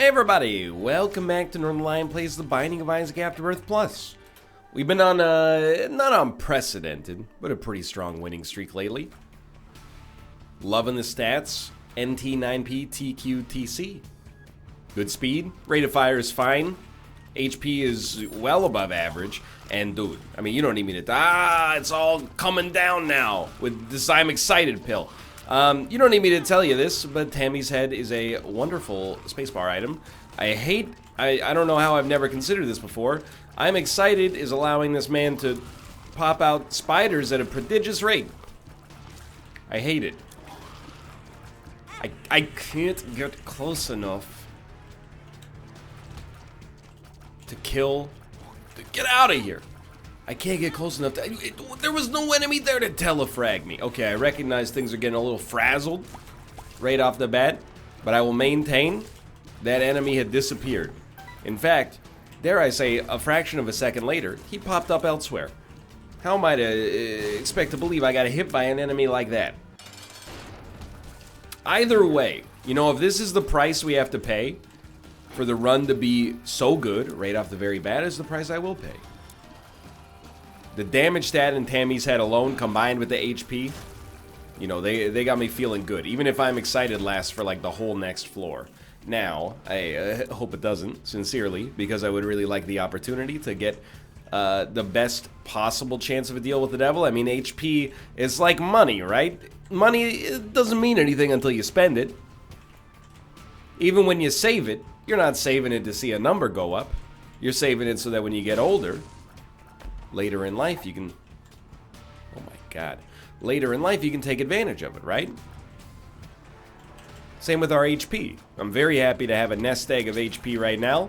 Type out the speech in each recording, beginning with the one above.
Hey everybody, welcome back to Northernlion Plays The Binding of Isaac Afterbirth Plus. We've been on a, not unprecedented, but a pretty strong winning streak lately. Loving the stats, NT 9P TQ TC. Good speed, rate of fire is fine, HP is well above average, and dude, I mean you don't need me to, it's all coming down now with this I'm excited pill. You don't need me to tell you this, but Tammy's head is a wonderful spacebar item. I don't know how I've never considered this before. I'm excited is allowing this man to pop out spiders at a prodigious rate. I hate it. I can't get close enough to kill. Get out of here. I can't get close enough to, there was no enemy there to telefrag me. Okay, I recognize things are getting a little frazzled right off the bat, but I will maintain that enemy had disappeared. In fact, dare I say, a fraction of a second later, he popped up elsewhere. How am I to expect to believe I got hit by an enemy like that? Either way, you know, if this is the price we have to pay for the run to be so good right off the very bat, is the price I will pay. The damage stat in Tammy's head alone, combined with the HP, you know, they got me feeling good. Even if I'm excited lasts for like the whole next floor. Now, I hope it doesn't, sincerely, because I would really like the opportunity to get the best possible chance of a deal with the devil. I mean, HP is like money, right? Money, it doesn't mean anything until you spend it. Even when you save it, you're not saving it to see a number go up. You're saving it so that when you get older, later in life, you can, oh my god, later in life you can take advantage of it, right? Same with our HP. I'm very happy to have a nest egg of HP right now.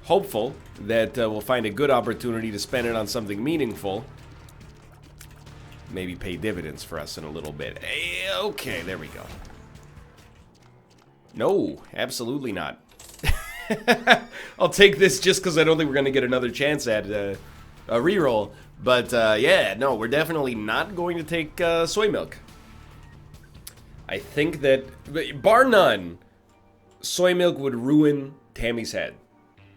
Hopeful that we'll find a good opportunity to spend it on something meaningful. Maybe pay dividends for us in a little bit. Okay, there we go. No, absolutely not. I'll take this just because I don't think we're going to get another chance at a reroll, but yeah, no, we're definitely not going to take soy milk. I think that, bar none, soy milk would ruin Tammy's head.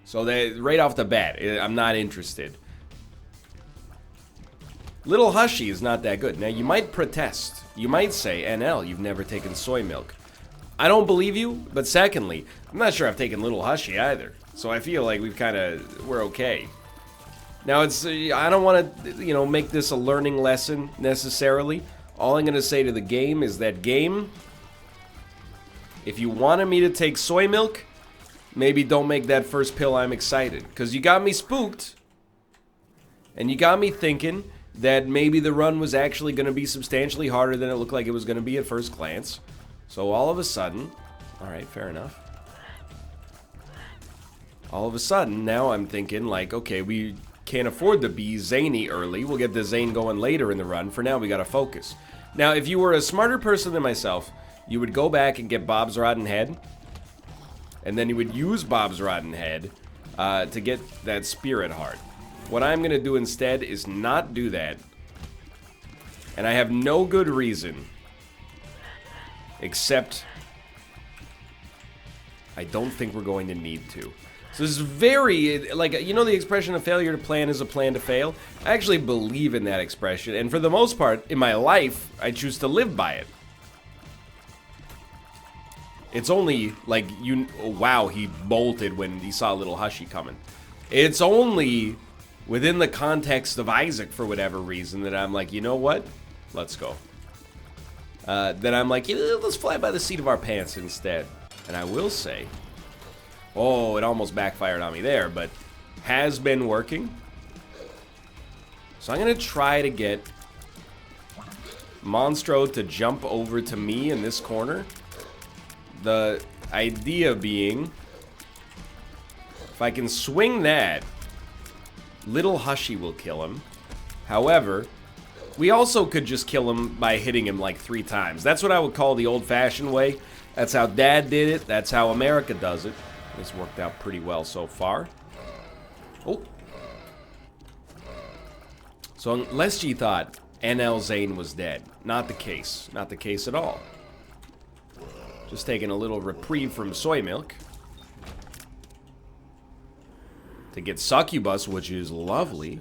So that right off the bat, I'm not interested. Little Hushy is not that good. Now you might protest. You might say, NL, you've never taken soy milk. I don't believe you, but secondly, I'm not sure I've taken Little Hushy either. So I feel like we're okay. Now, I don't want to, you know, make this a learning lesson necessarily. All I'm going to say to the game is that game, if you wanted me to take soy milk, maybe don't make that first pill I'm excited. Because you got me spooked, and you got me thinking that maybe the run was actually going to be substantially harder than it looked like it was going to be at first glance. So all of a sudden, alright, fair enough. All of a sudden, now I'm thinking like, okay, we can't afford to be zany early. We'll get the zane going later in the run. For now, we gotta focus. Now, if you were a smarter person than myself, you would go back and get Bob's Rotten Head, and then you would use Bob's Rotten Head to get that Spirit Heart. What I'm gonna do instead is not do that, and I have no good reason, except I don't think we're going to need to. So this is very, like, you know the expression, a failure to plan is a plan to fail? I actually believe in that expression, and for the most part, in my life, I choose to live by it. It's only, like, wow, he bolted when he saw Little Hushy coming. It's only within the context of Isaac, for whatever reason, that I'm like, you know what? Let's go. Then I'm like, let's fly by the seat of our pants instead. And I will say, oh, it almost backfired on me there, but has been working. So I'm going to try to get Monstro to jump over to me in this corner. The idea being, if I can swing that, Little Hushy will kill him. However, we also could just kill him by hitting him like 3 times. That's what I would call the old-fashioned way. That's how Dad did it. That's how America does it. It's worked out pretty well so far. Oh. So unless you thought NL Zane was dead, not the case. Not the case at all. Just taking a little reprieve from soy milk. to get Succubus, which is lovely,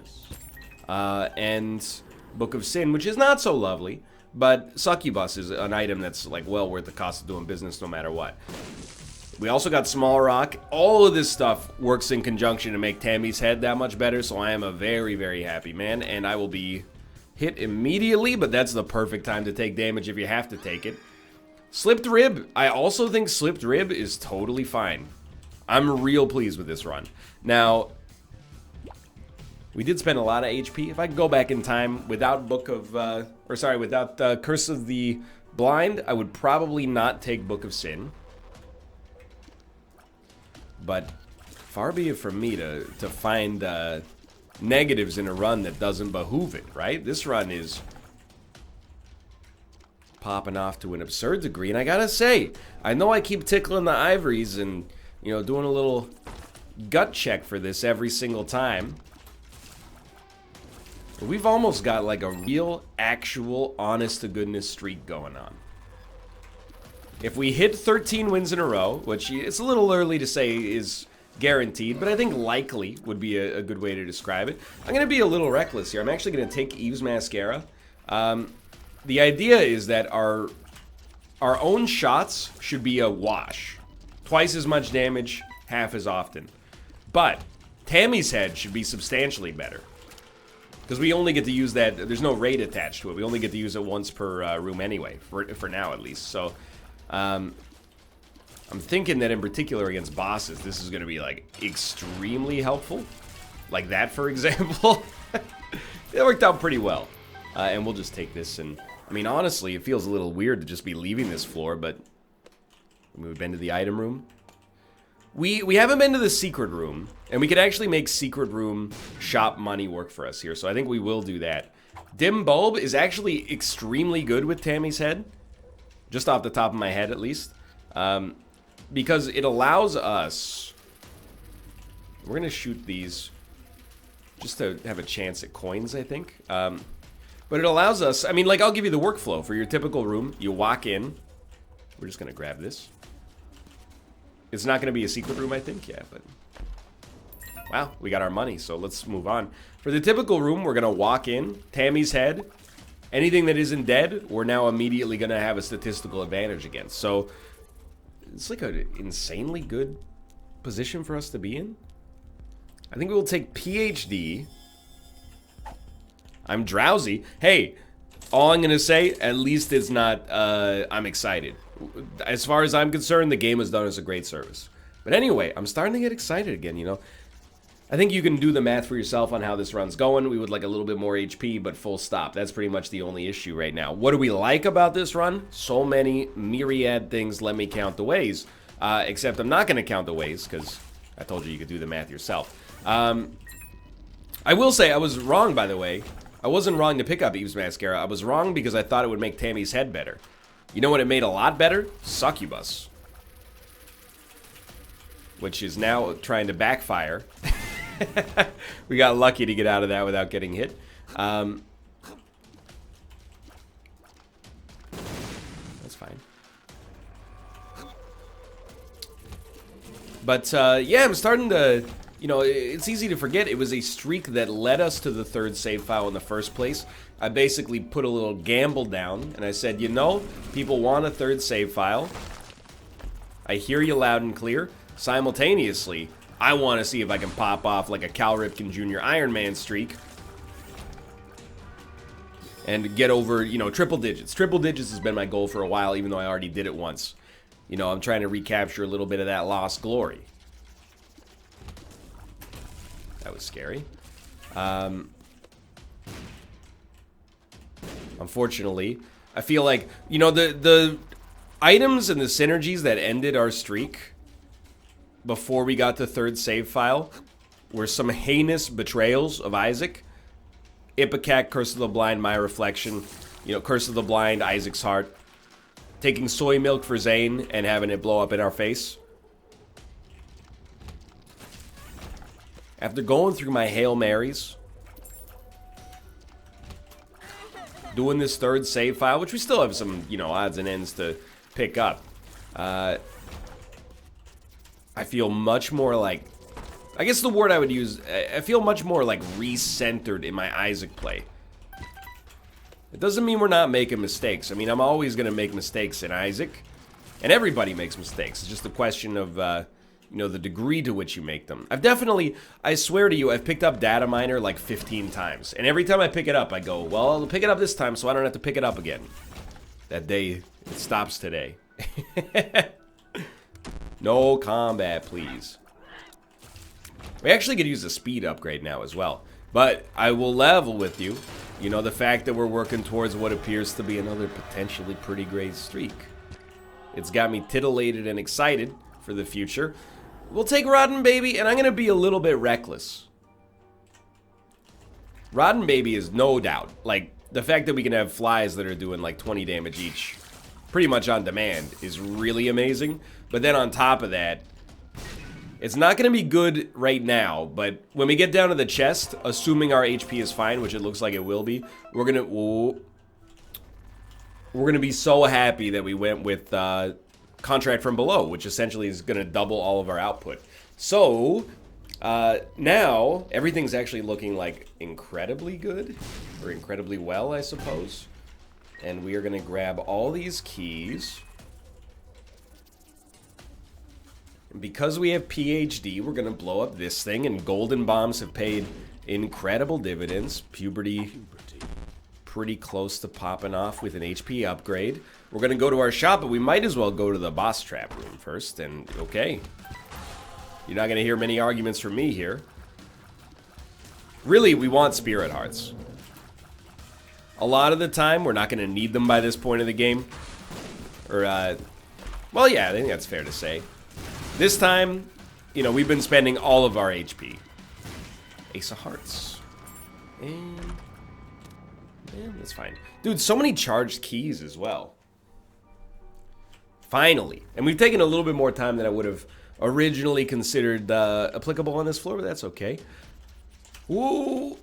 and Book of Sin, which is not so lovely, but Succubus is an item that's like well worth the cost of doing business no matter what. We also got Small Rock. All of this stuff works in conjunction to make Tammy's head that much better, so I am a very, very happy man, and I will be hit immediately, but that's the perfect time to take damage if you have to take it. Slipped Rib. I also think Slipped Rib is totally fine. I'm real pleased with this run. Now, we did spend a lot of HP. If I could go back in time without without Curse of the Blind, I would probably not take Book of Sin. But far be it from me to find negatives in a run that doesn't behoove it, right? This run is popping off to an absurd degree, and I gotta say, I know I keep tickling the ivories and, you know, doing a little gut check for this every single time. But we've almost got like a real, actual, honest-to-goodness streak going on. If we hit 13 wins in a row, which it's a little early to say is guaranteed, but I think likely would be a good way to describe it. I'm going to be a little reckless here. I'm actually going to take Eve's Mascara. The idea is that our own shots should be a wash. Twice as much damage, half as often. But Tammy's head should be substantially better. Because we only get to use that, there's no rate attached to it. We only get to use it once per room anyway, for now at least. So, I'm thinking that in particular against bosses, this is going to be like extremely helpful. Like that, for example. It worked out pretty well. And we'll just take this and, I mean, honestly, it feels a little weird to just be leaving this floor, but we've been to the item room. We haven't been to the secret room, and we could actually make secret room shop money work for us here, so I think we will do that. Dim Bulb is actually extremely good with Tammy's head, just off the top of my head at least, because it allows us, we're going to shoot these just to have a chance at coins, I think, but it allows us, I mean, like, I'll give you the workflow for your typical room. You walk in, we're just going to grab this. It's not going to be a secret room, I think, yeah, but wow, we got our money, so let's move on. For the typical room, we're going to walk in, Tammy's head. Anything that isn't dead, we're now immediately going to have a statistical advantage against. So it's like an insanely good position for us to be in. I think we'll take PhD. I'm drowsy. Hey, all I'm going to say, at least it's not, I'm excited. As far as I'm concerned, the game has done us a great service. But anyway, I'm starting to get excited again, you know. I think you can do the math for yourself on how this run's going. We would like a little bit more HP, but full stop. That's pretty much the only issue right now. What do we like about this run? So many myriad things. Let me count the ways. Except I'm not going to count the ways, because I told you could do the math yourself. I will say I was wrong, by the way. I wasn't wrong to pick up Eve's Mascara. I was wrong because I thought it would make Tammy's head better. You know what it made a lot better? Succubus. Which is now trying to backfire. We got lucky to get out of that without getting hit. That's fine. But, yeah, I'm starting to... You know, it's easy to forget it was a streak that led us to the third save file in the first place. I basically put a little gamble down, and I said, you know, people want a third save file. I hear you loud and clear. Simultaneously, I want to see if I can pop off like a Cal Ripken Jr. Iron Man streak. And get over, you know, triple digits. Triple digits has been my goal for a while, even though I already did it once. You know, I'm trying to recapture a little bit of that lost glory. That was scary. Unfortunately, I feel like, you know, the items and the synergies that ended our streak before we got to third save file were some heinous betrayals of Isaac. Ipecac, Curse of the Blind, My Reflection. You know, Curse of the Blind, Isaac's Heart. Taking soy milk for Zane and having it blow up in our face. After going through my Hail Marys, doing this third save file, which we still have some, you know, odds and ends to pick up, I feel much more like I guess the word I would use, I feel much more like recentered in my Isaac play. It doesn't mean we're not making mistakes. I mean, I'm always going to make mistakes in Isaac. And everybody makes mistakes. It's just a question of, you know, the degree to which you make them. I've definitely, I swear to you, I've picked up Data Miner like 15 times. And every time I pick it up, I go, well, I'll pick it up this time so I don't have to pick it up again. That day, it stops today. No combat, please. We actually could use a speed upgrade now as well. But I will level with you. You know, the fact that we're working towards what appears to be another potentially pretty great streak. It's got me titillated and excited for the future. We'll take Rotten Baby, and I'm going to be a little bit reckless. Rotten Baby is no doubt. Like, the fact that we can have flies that are doing like 20 damage each, pretty much on demand, is really amazing. But then on top of that, it's not going to be good right now, but when we get down to the chest, assuming our HP is fine, which it looks like it will be, we're going to be so happy that we went with Contract from Below, which essentially is going to double all of our output. So, now, everything's actually looking like incredibly good, or incredibly well, I suppose. And we are going to grab all these keys. And because we have PhD, we're going to blow up this thing, and Golden Bombs have paid incredible dividends. Puberty pretty close to popping off with an HP upgrade. We're going to go to our shop, but we might as well go to the boss trap room first, and okay. You're not going to hear many arguments from me here. Really, we want Spirit Hearts. A lot of the time, we're not going to need them by this point of the game. Or, well, yeah, I think that's fair to say. This time, you know, we've been spending all of our HP. Ace of Hearts. And that's fine. Dude, so many charged keys as well. Finally. And we've taken a little bit more time than I would have originally considered applicable on this floor, but that's okay. Woo!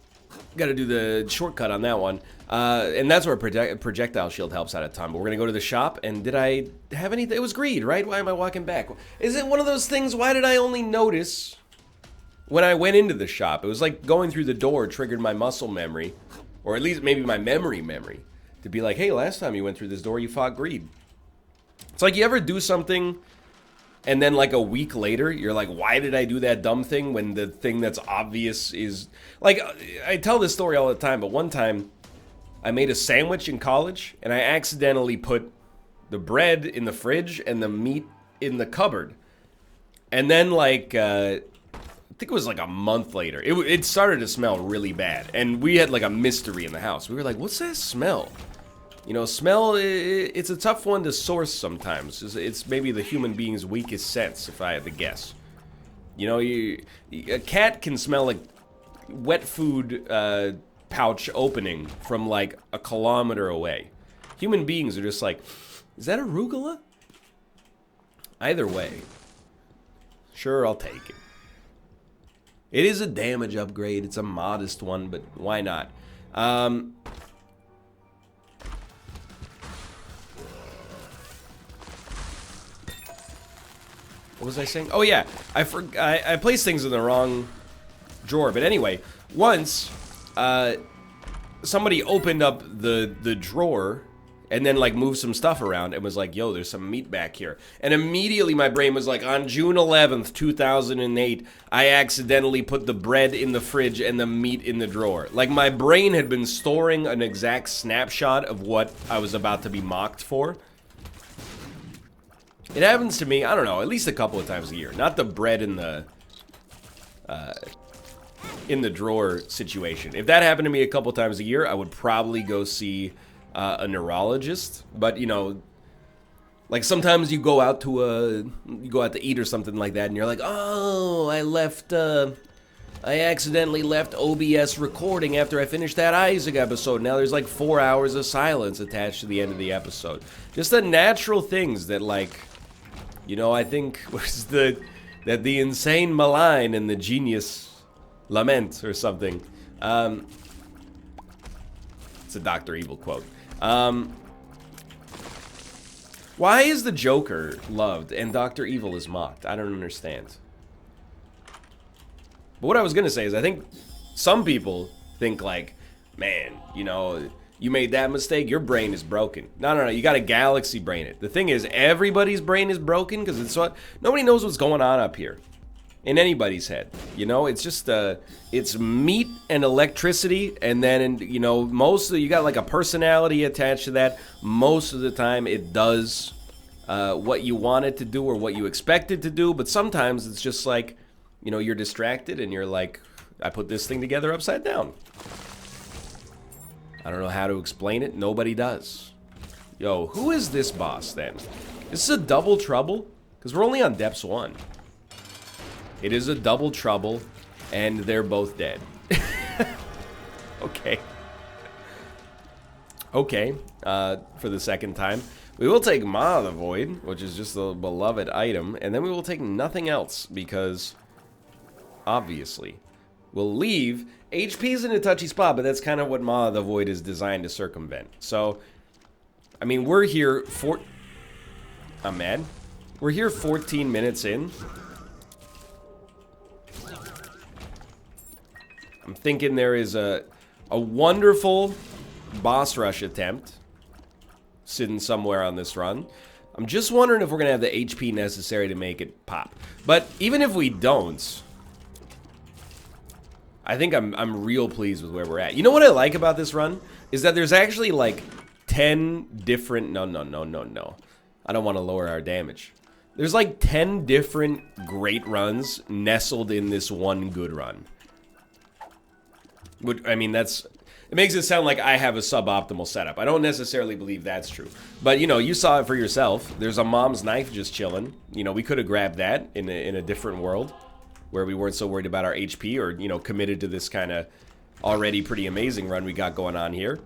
Gotta do the shortcut on that one. And that's where projectile shield helps out a ton. But we're gonna go to the shop, and did I have anything? It was greed, right? Why am I walking back? Is it one of those things, why did I only notice when I went into the shop? It was like going through the door triggered my muscle memory, or at least maybe my memory, to be like, hey, last time you went through this door, you fought greed. It's like you ever do something, and then like a week later, you're like, why did I do that dumb thing when the thing that's obvious is... Like, I tell this story all the time, but one time, I made a sandwich in college, and I accidentally put the bread in the fridge and the meat in the cupboard. And then, like, I think it was like a month later, it started to smell really bad. And we had like a mystery in the house. We were like, what's that smell? You know, smell, it's a tough one to source sometimes. It's maybe the human being's weakest sense, if I had to guess. You know, a cat can smell like wet food pouch opening from like a kilometer away. Human beings are just like, is that arugula? Either way, sure, I'll take it. It is a damage upgrade. It's a modest one, but why not? What was I saying? Oh yeah, I placed things in the wrong drawer. But anyway, once somebody opened up the drawer and then like moved some stuff around and was like, yo, there's some meat back here. And immediately my brain was like, on June 11th, 2008, I accidentally put the bread in the fridge and the meat in the drawer. Like my brain had been storing an exact snapshot of what I was about to be mocked for. It happens to me, I don't know, at least a couple of times a year. Not the bread in the drawer situation. If that happened to me a couple times a year, I would probably go see a neurologist. But you know, like sometimes you go out to eat or something like that, and you're like, oh, I accidentally left OBS recording after I finished that Isaac episode. Now there's like 4 hours of silence attached to the end of the episode. Just the natural things that, like, you know, I think was that the insane malign and the genius lament or something. It's a Dr. Evil quote. Why is the Joker loved and Dr. Evil is mocked? I don't understand. But what I was going to say is I think some people think like, man, you know, you made that mistake, your brain is broken. No, you got to galaxy brain it. The thing is, everybody's brain is broken because it's what nobody knows what's going on up here in anybody's head. You know, it's just it's meat and electricity, and then you know, most of you got like a personality attached to that. Most of the time, it does what you want it to do or what you expect it to do. But sometimes it's just like, you know, you're distracted and you're like, I put this thing together upside down. I don't know how to explain it. Nobody does. Yo, who is this boss then? This is a double trouble? Because we're only on depths 1. It is a double trouble, and they're both dead. Okay. Okay, for the second time. We will take Maw of the Void, which is just a beloved item, and then we will take nothing else, because, obviously, we'll leave. HP is in a touchy spot, but that's kind of what Maw of the Void is designed to circumvent. So, I mean, we're here I'm mad. We're here 14 minutes in. I'm thinking there is a wonderful boss rush attempt sitting somewhere on this run. I'm just wondering if we're going to have the HP necessary to make it pop. But even if we don't, I think I'm real pleased with where we're at. You know what I like about this run? Is that there's actually like 10 different... No. I don't want to lower our damage. There's like 10 different great runs nestled in this one good run. Which, I mean, it makes it sound like I have a suboptimal setup. I don't necessarily believe that's true. But, you know, you saw it for yourself. There's a mom's knife just chilling. You know, we could have grabbed that in a different world where we weren't so worried about our HP or, you know, committed to this kind of already pretty amazing run we got going on here.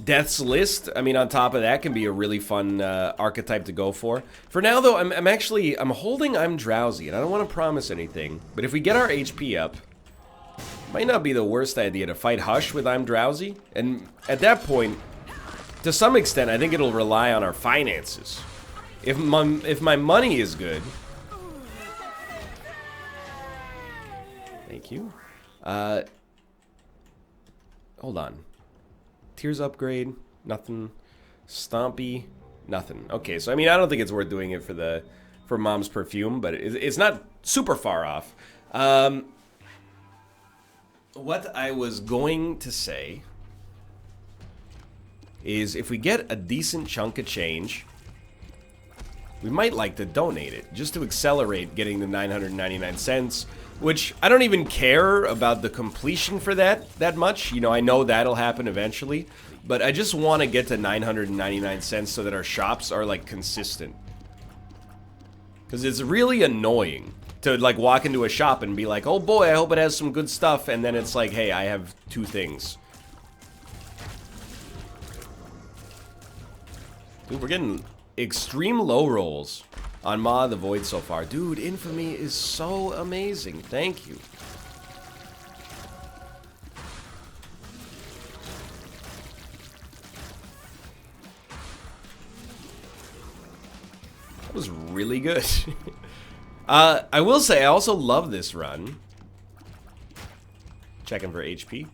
Death's List, I mean, on top of that, can be a really fun archetype to go for. For now, though, I'm holding I'm Drowsy, and I don't want to promise anything, but if we get our HP up, it might not be the worst idea to fight Hush with I'm Drowsy, and at that point, to some extent, I think it'll rely on our finances. If my money is good... Thank you. Hold on. Tears upgrade, nothing. Stompy, nothing. Okay, so I mean, I don't think it's worth doing it for Mom's Perfume, but it's not super far off. What I was going to say is if we get a decent chunk of change, we might like to donate it just to accelerate getting the 999 cents. Which, I don't even care about the completion for that much. You know, I know that'll happen eventually. But I just want to get to 999 cents so that our shops are, like, consistent. Because it's really annoying to, like, walk into a shop and be like, oh boy, I hope it has some good stuff. And then it's like, hey, I have 2 things. Dude, we're getting extreme low rolls on Maw of the Void so far. Dude, Infamy is so amazing. Thank you. That was really good. I will say, I also love this run. Checking for HP.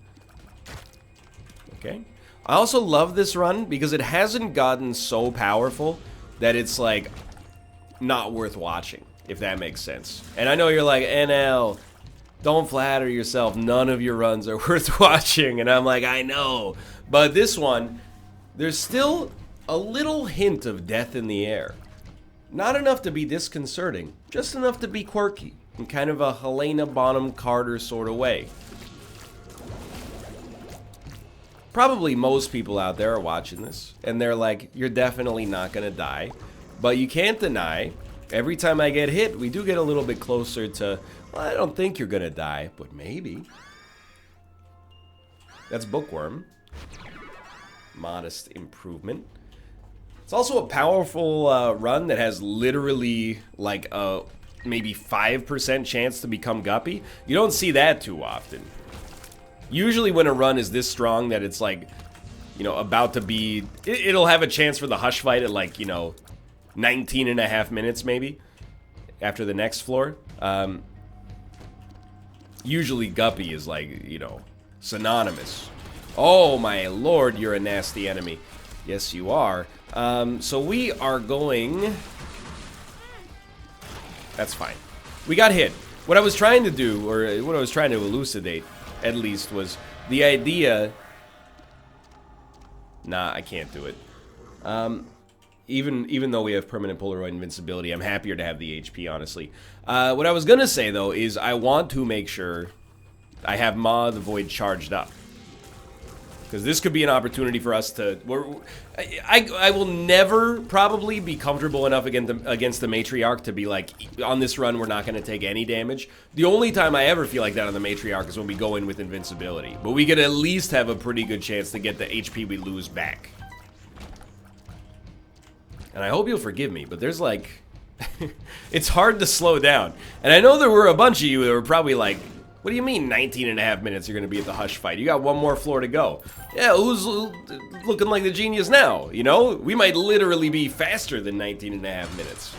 Okay. I also love this run because it hasn't gotten so powerful that it's like... not worth watching, if that makes sense. And I know you're like, NL, don't flatter yourself. None of your runs are worth watching. And I'm like, I know. But this one, there's still a little hint of death in the air. Not enough to be disconcerting, just enough to be quirky, in kind of a Helena Bonham Carter sort of way. Probably most people out there are watching this, and they're like, you're definitely not gonna die. But you can't deny, every time I get hit, we do get a little bit closer to, well, I don't think you're gonna die, but maybe. That's Bookworm. Modest improvement. It's also a powerful run that has literally like a maybe 5% chance to become Guppy. You don't see that too often. Usually when a run is this strong that it's like, you know, about to be, it'll have a chance for the Hush fight at like, you know, 19.5 minutes maybe. after the next floor. Usually Guppy is like, you know, synonymous. Oh my lord, you're a nasty enemy. Yes, you are. So we are going... That's fine. We got hit. What I was trying to do, or what I was trying to elucidate, at least, was the idea... Nah, I can't do it. Even though we have permanent Polaroid invincibility, I'm happier to have the HP, honestly. What I was gonna say, though, is I want to make sure I have Ma the Void charged up. Because this could be an opportunity for us to... I will never probably be comfortable enough against the Matriarch to be like, on this run, we're not going to take any damage. The only time I ever feel like that on the Matriarch is when we go in with invincibility. But we could at least have a pretty good chance to get the HP we lose back. And I hope you'll forgive me, but there's like... it's hard to slow down. And I know there were a bunch of you that were probably like... What do you mean 19 and a half minutes you're going to be at the Hush fight? You got one more floor to go. Yeah, who's looking like the genius now? You know? We might literally be faster than 19 and a half minutes.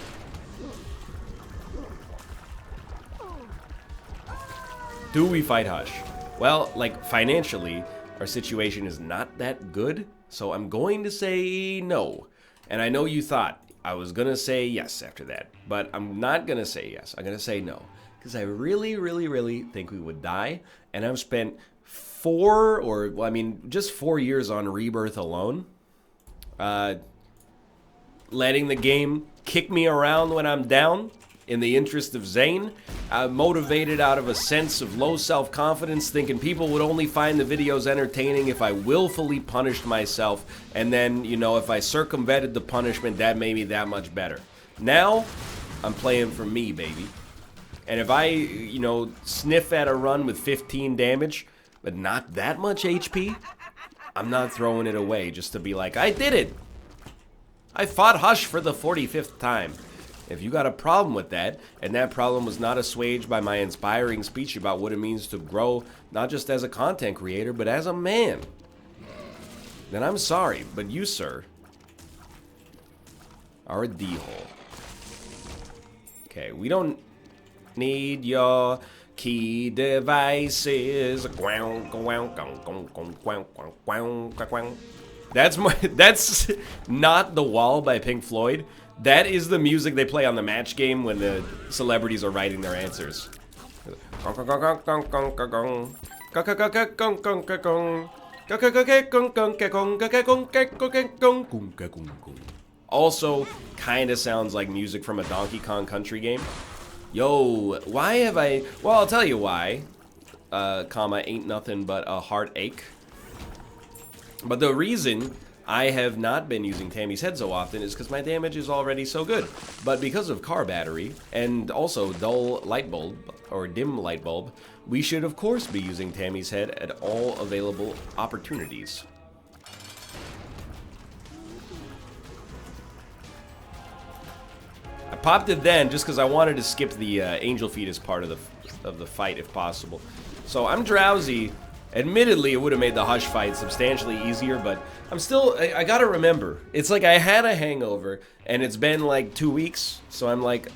Do we fight Hush? Well, like, financially, our situation is not that good. So I'm going to say no. And I know you thought I was going to say yes after that. But I'm not going to say yes. I'm going to say no. Because I really, really, really think we would die. And I've spent just 4 years on Rebirth alone. Letting the game kick me around when I'm down in the interest of Zane. I'm motivated out of a sense of low self-confidence, thinking people would only find the videos entertaining if I willfully punished myself. And then, you know, if I circumvented the punishment, that made me that much better. Now, I'm playing for me, baby. And if I, you know, sniff at a run with 15 damage, but not that much HP, I'm not throwing it away just to be like, I did it! I fought Hush for the 45th time. If you got a problem with that, and that problem was not assuaged by my inspiring speech about what it means to grow, not just as a content creator, but as a man, then I'm sorry, but you, sir, are a D-hole. Okay, we don't... need your key devices. That's not The Wall by Pink Floyd. That is the music they play on the match game when the celebrities are writing their answers. Also, kind of sounds like music from a Donkey Kong Country game. Yo, why have I... Well, I'll tell you why. Ain't nothing but a heartache. But the reason I have not been using Tammy's head so often is because my damage is already so good. But because of car battery, and also dull light bulb, or dim light bulb, we should of course be using Tammy's head at all available opportunities. I popped it then just because I wanted to skip the angel feet as part of the fight if possible. So I'm drowsy. Admittedly, it would have made the Hush fight substantially easier, but I'm still... I gotta remember. It's like I had a hangover, and it's been like 2 weeks, so I'm like...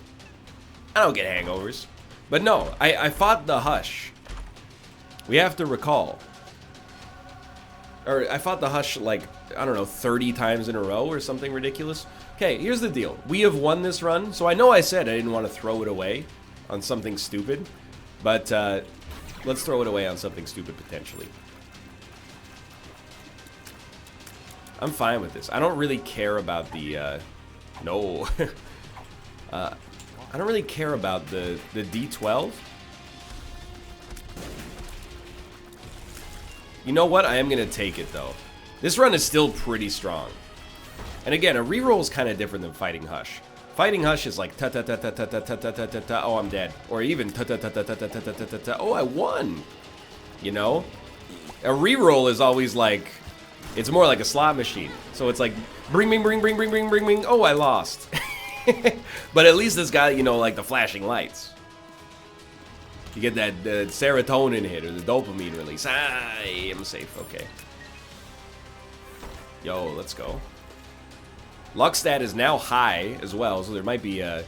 I don't get hangovers. But no, I fought the Hush. We have to recall. Or I fought the Hush like, I don't know, 30 times in a row or something ridiculous. Okay, here's the deal. We have won this run, so I know I said I didn't want to throw it away on something stupid, but let's throw it away on something stupid potentially. I'm fine with this. I don't really care about the, no. I don't really care about the D12. You know what? I am going to take it, though. This run is still pretty strong. And again, a reroll is kind of different than fighting Hush. Fighting Hush is like ta-ta-ta-ta-ta-ta-ta-ta-ta-ta, oh, I'm dead. Or even ta-ta-ta-ta-ta-ta-ta-ta-ta, oh, I won. You know? A reroll is always like, it's more like a slot machine. So it's like, bring, oh, I lost. But at least it's got, you know, like the flashing lights. You get that serotonin hit or the dopamine release. I am safe, okay. Yo, let's go. Luck stat is now high as well, so there might be a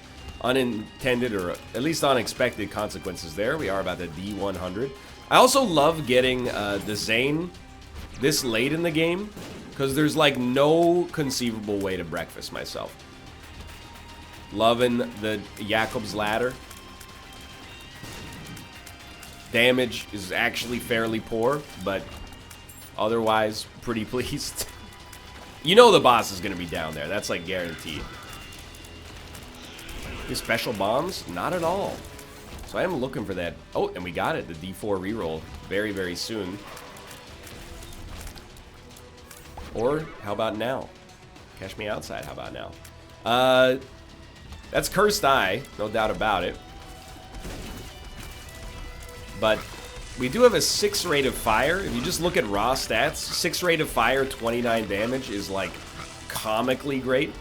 unintended or at least unexpected consequences there. We are about the D100. I also love getting the Zane this late in the game because there's like no conceivable way to breakfast myself. Loving the Jakob's ladder. Damage is actually fairly poor, but otherwise pretty pleased. You know the boss is going to be down there. That's like guaranteed. These special bombs? Not at all. So I am looking for that. Oh, and we got it. The D4 reroll very, very soon. Or how about now? Catch me outside. How about now? That's Cursed Eye. No doubt about it. But we do have a 6 rate of fire. If you just look at raw stats, 6 rate of fire, 29 damage is like comically great.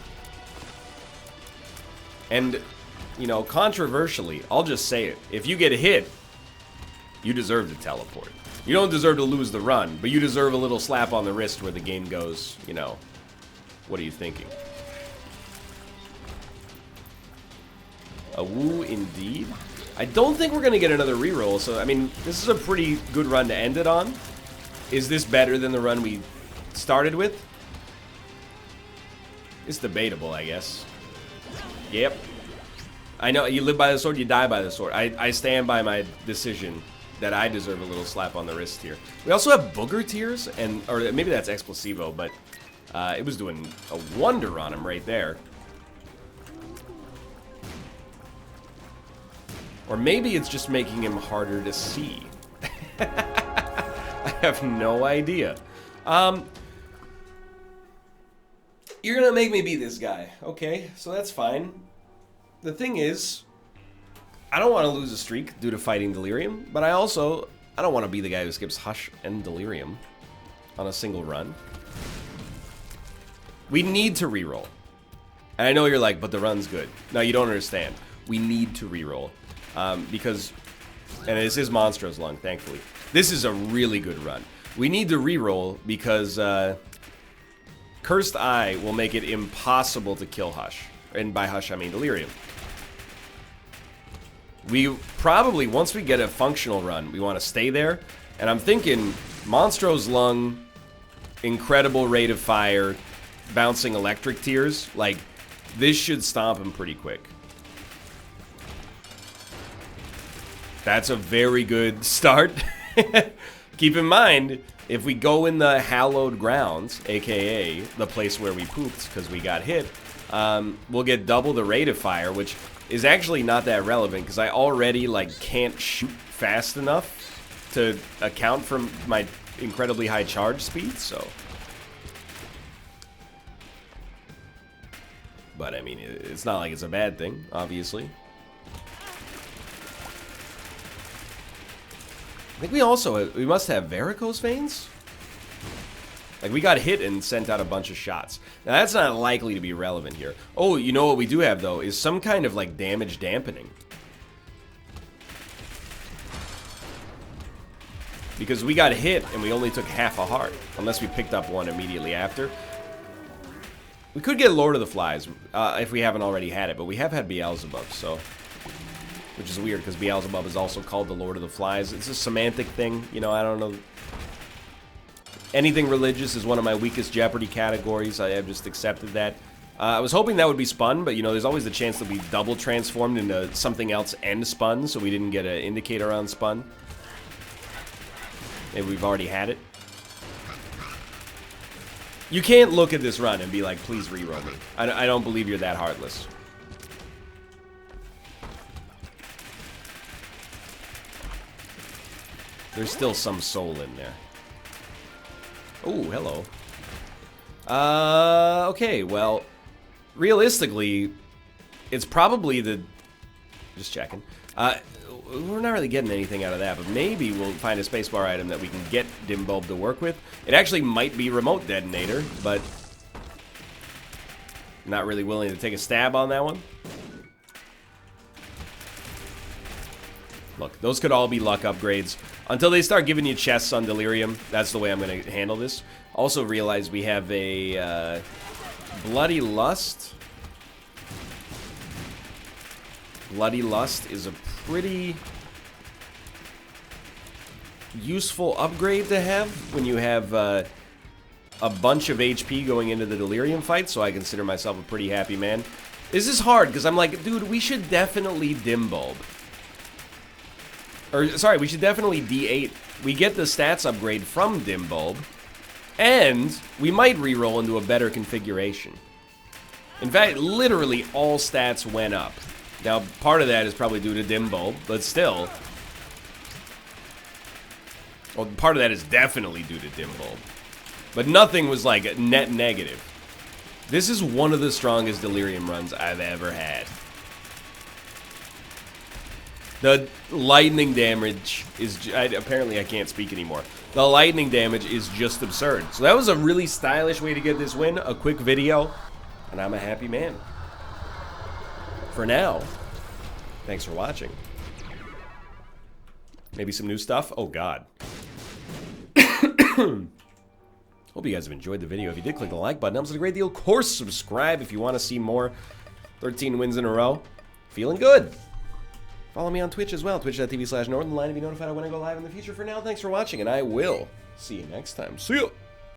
And, you know, controversially, I'll just say it. If you get hit, you deserve to teleport. You don't deserve to lose the run, but you deserve a little slap on the wrist where the game goes, you know, what are you thinking? A woo indeed. I don't think we're going to get another reroll, so, I mean, this is a pretty good run to end it on. Is this better than the run we started with? It's debatable, I guess. Yep. I know, you live by the sword, you die by the sword. I stand by my decision that I deserve a little slap on the wrist here. We also have Booger Tears, and or maybe that's Explosivo, but it was doing a wonder on him right there. Or maybe it's just making him harder to see. I have no idea. You're gonna make me beat this guy. Okay, so that's fine. The thing is, I don't want to lose a streak due to fighting Delirium, but I don't want to be the guy who skips Hush and Delirium on a single run. We need to reroll. And I know you're like, but the run's good. No, you don't understand. We need to reroll. Because, and this is Monstro's Lung, thankfully. This is a really good run. We need to reroll because Cursed Eye will make it impossible to kill Hush. And by Hush, I mean Delirium. We probably, once we get a functional run, we want to stay there. And I'm thinking Monstro's Lung, incredible rate of fire, bouncing electric tears. Like, this should stomp him pretty quick. That's a very good start. Keep in mind, if we go in the hallowed grounds, aka the place where we pooped because we got hit, we'll get double the rate of fire, which is actually not that relevant because I already like can't shoot fast enough to account for my incredibly high charge speed, so. But I mean, it's not like it's a bad thing, obviously. I think we must have varicose veins? Like, we got hit and sent out a bunch of shots. Now, that's not likely to be relevant here. Oh, you know what we do have, though, is some kind of, like, damage dampening. Because we got hit and we only took half a heart, unless we picked up one immediately after. We could get Lord of the Flies, if we haven't already had it, but we have had Beelzebub, so... Which is weird, because Beelzebub is also called the Lord of the Flies. It's a semantic thing, you know, I don't know. Anything religious is one of my weakest Jeopardy categories. I have just accepted that. I was hoping that would be spun, but, you know, there's always the chance that we double transformed into something else and spun, so we didn't get an indicator on spun. Maybe we've already had it. You can't look at this run and be like, please reroll me. I don't believe you're that heartless. There's still some soul in there. Oh, hello. Okay, well, realistically, it's probably the... Just checking. We're not really getting anything out of that, but maybe we'll find a spacebar item that we can get Dim Bulb to work with. It actually might be Remote Detonator, but... not really willing to take a stab on that one. Look, those could all be luck upgrades. Until they start giving you chests on Delirium, that's the way I'm going to handle this. Also realize we have a Bloody Lust. Bloody Lust is a pretty useful upgrade to have when you have a bunch of HP going into the Delirium fight, so I consider myself a pretty happy man. This is hard, because I'm like, dude, we should definitely Dim Bulb. Or, sorry, we should definitely D8. We get the stats upgrade from Dim Bulb, and we might reroll into a better configuration. In fact, literally all stats went up. Now, part of that is probably due to Dim Bulb, but still. Well, part of that is definitely due to Dim Bulb. But nothing was, like, net negative. This is one of the strongest Delirium runs I've ever had. The lightning damage is... apparently I can't speak anymore. The lightning damage is just absurd. So that was a really stylish way to get this win. A quick video. And I'm a happy man. For now, thanks for watching. Maybe some new stuff? Oh, God. Hope you guys have enjoyed the video. If you did, click the like button. That was a great deal. Of course, subscribe if you want to see more. 13 wins in a row. Feeling good. Follow me on Twitch as well. Twitch.tv/Northernlion to be notified when I go live in the future. For now, thanks for watching, and I will see you next time. See ya!